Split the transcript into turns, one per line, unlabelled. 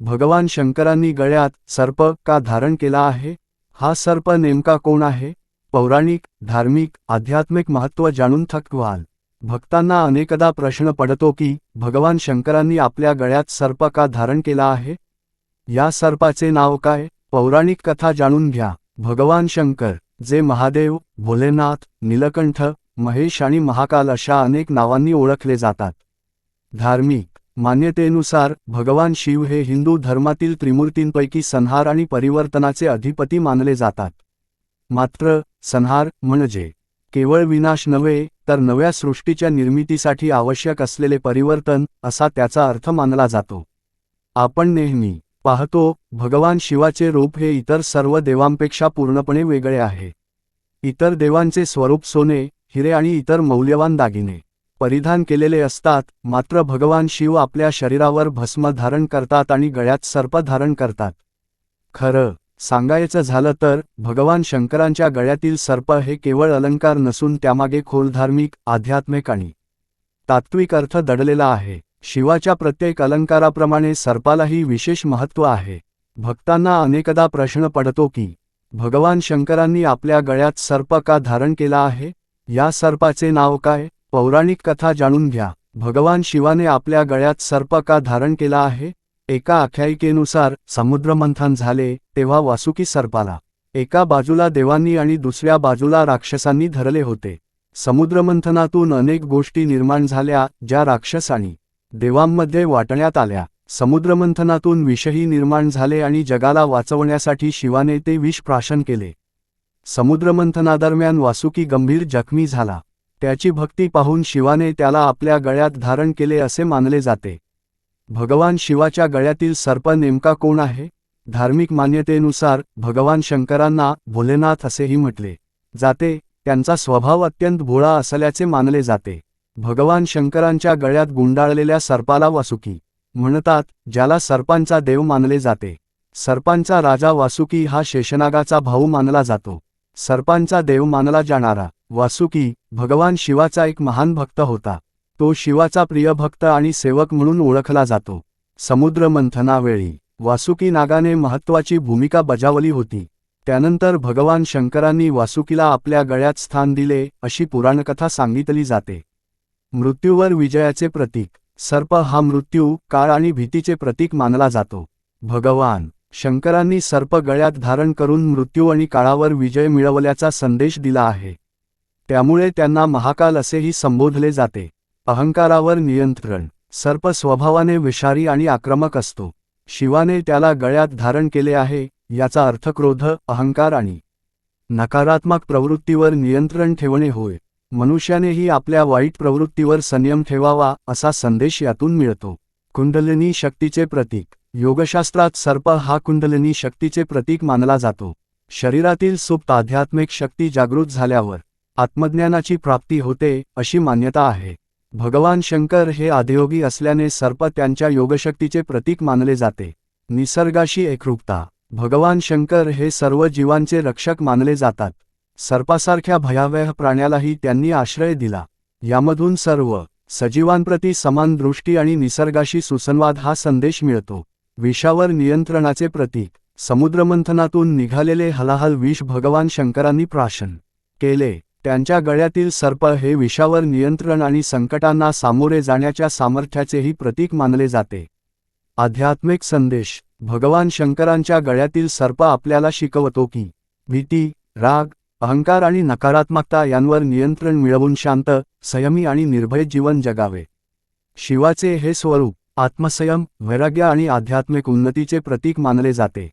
भगवान शंकरांनी गळ्यात सर्प का धारण केला आहे? हा सर्प नेमका कोण आहे? पौराणिक, धार्मिक, आध्यात्मिक महत्त्व जाणून थक्क व्हाल. भक्तांना अनेकदा प्रश्न पडतो की भगवान शंकरांनी आपल्या गळ्यात सर्प का धारण केला आहे? या सर्पाचे नाव काय? पौराणिक कथा जाणून घ्या. भगवान शंकर, जे महादेव, भोलेनाथ, नीलकंठ, महेश आणि महाकाल अशा अनेक नावांनी ओळखले जातात. धार्मिक मान्यतेनुसार भगवान शिव हे हिंदू धर्मातील त्रिमूर्तींपैकी संहार आणि परिवर्तनाचे अधिपती मानले जातात. मात्र संहार म्हणजे केवळ विनाश नव्हे, तर नव्या सृष्टीच्या निर्मितीसाठी आवश्यक असलेले परिवर्तन असा त्याचा अर्थ मानला जातो. आपण नेहमी पाहतो, भगवान शिवाचे रूप हे इतर सर्व देवांपेक्षा पूर्णपणे वेगळे आहे. इतर देवांचे स्वरूप सोने, हिरे आणि इतर मौल्यवान दागिने परिधान केलेले असतात, मात्र भगवान शिव आपल्या शरीरावर भस्म धारण करतात आणि गळ्यात सर्प धारण करतात. खरं सांगायचं झालं तर भगवान शंकरांच्या गळ्यातील सर्प हे केवळ अलंकार नसून त्यामागे खोल धार्मिक, आध्यात्मिक आणि तात्विक अर्थ दडलेला आहे. शिवाच्या प्रत्येक अलंकाराप्रमाणे सर्पालाही विशेष महत्त्व आहे. भक्तांना अनेकदा प्रश्न पडतो की भगवान शंकरांनी आपल्या गळ्यात सर्प का धारण केला आहे? या सर्पाचे नाव काय? पौराणिक कथा जाणून घ्या. भगवान शिवाने आपल्या गळ्यात सर्प का धारण केला आहे? एका आख्यायिकेनुसार समुद्रमंथन झाले तेव्हा वासुकी सर्पाला एका बाजूला देवांनी आणि दुसऱ्या बाजूला राक्षसांनी धरले होते. समुद्रमंथनातून अनेक गोष्टी निर्माण झाल्या, ज्या राक्षस आणि देवांमध्ये वाटण्यात आल्या. समुद्रमंथनातून विषही निर्माण झाले आणि जगाला वाचवण्यासाठी शिवाने ते विष प्राशन केले. समुद्रमंथनादरम्यान वासुकी गंभीर जखमी झाला. त्याची भक्ती पाहून शिवाने त्याला आपल्या गळ्यात धारण केले असे मानले जाते. भगवान शिवाच्या गळ्यातील सर्प नेमका कोण आहे? धार्मिक मान्यतेनुसार भगवान शंकरांना भोलेनाथ असेही म्हटले जाते. त्यांचा स्वभाव अत्यंत भोळा असल्याचे मानले जाते. भगवान शंकरांच्या गळ्यात गुंडाळलेल्या सर्पाला वासुकी म्हणतात, ज्याला सर्पांचा देव मानले जाते. सर्पांचा राजा वासुकी हा शेषनागाचा भाऊ मानला जातो. सर्पांचा देव मानला जाणारा वासुकी भगवान शिवाचा एक महान भक्त होता. तो शिवाचा प्रिय भक्त आणि सेवक म्हणून ओळखला जातो. समुद्रमंथनावेळी वासुकी नागाने महत्त्वाची भूमिका बजावली होती. त्यानंतर भगवान शंकरांनी वासुकीला आपल्या गळ्यात स्थान दिले अशी पुराणकथा सांगितली जाते. मृत्यूवर विजयाचे प्रतीक सर्प हा मृत्यू, काळ आणि भीतीचे प्रतीक मानला जातो. भगवान शंकरांनी सर्प गळ्यात धारण करून मृत्यू आणि काळावर विजय मिळवल्याचा संदेश दिला आहे. त्यामुळे त्यांना महाकाल असेही संबोधले जाते. अहंकारावर नियंत्रण सर्प स्वभावाने विषारी आणि आक्रमक असतो. शिवाने त्याला गळ्यात धारण केले आहे, याचा अर्थ क्रोध, अहंकार आणि नकारात्मक प्रवृत्तीवर नियंत्रण ठेवणे होय. मनुष्यानेही आपल्या वाईट प्रवृत्तीवर संयम ठेवावा असा संदेश यातून मिळतो. कुंडलिनी शक्तीचे प्रतीक योगशास्त्रात सर्प हा कुंडलिनी शक्तीचे प्रतीक मानला जातो. शरीरातील सुप्त आध्यात्मिक शक्ती जागृत झाल्यावर आत्मज्ञानाची प्राप्ती होते अशी मान्यता आहे. भगवान शंकर हे आदियोगी असल्याने सर्प त्यांच्या योगशक्तीचे प्रतीक मानले जाते. निसर्गाशी एकरूपता भगवान शंकर हे सर्व जीवांचे रक्षक मानले जातात. सर्पासारख्या भयावह प्राण्यालाही त्यांनी आश्रय दिला. यामधून सर्व सजीवांप्रती समान दृष्टी आणि निसर्गाशी सुसंवाद हा संदेश मिळतो. विषावर नियंत्रणाचे प्रतीक समुद्रमंथनातून निघालेले हलाहल विष भगवान शंकरांनी प्राशन केले. त्यांच्या गळ्यातील सर्प हे विषावर नियंत्रण आणि संकटांना सामोरे जाण्याच्या सामर्थ्याचेही प्रतीक मानले जाते. आध्यात्मिक संदेश भगवान शंकरांच्या गळ्यातील सर्प आपल्याला शिकवतो की भीती, राग, अहंकार आणि नकारात्मकता यांवर नियंत्रण मिळवून शांत, संयमी आणि निर्भय जीवन जगावे. शिवाचे हे स्वरूप आत्मसंयम, वैराग्य आणि आध्यात्मिक उन्नतीचे प्रतीक मानले जाते.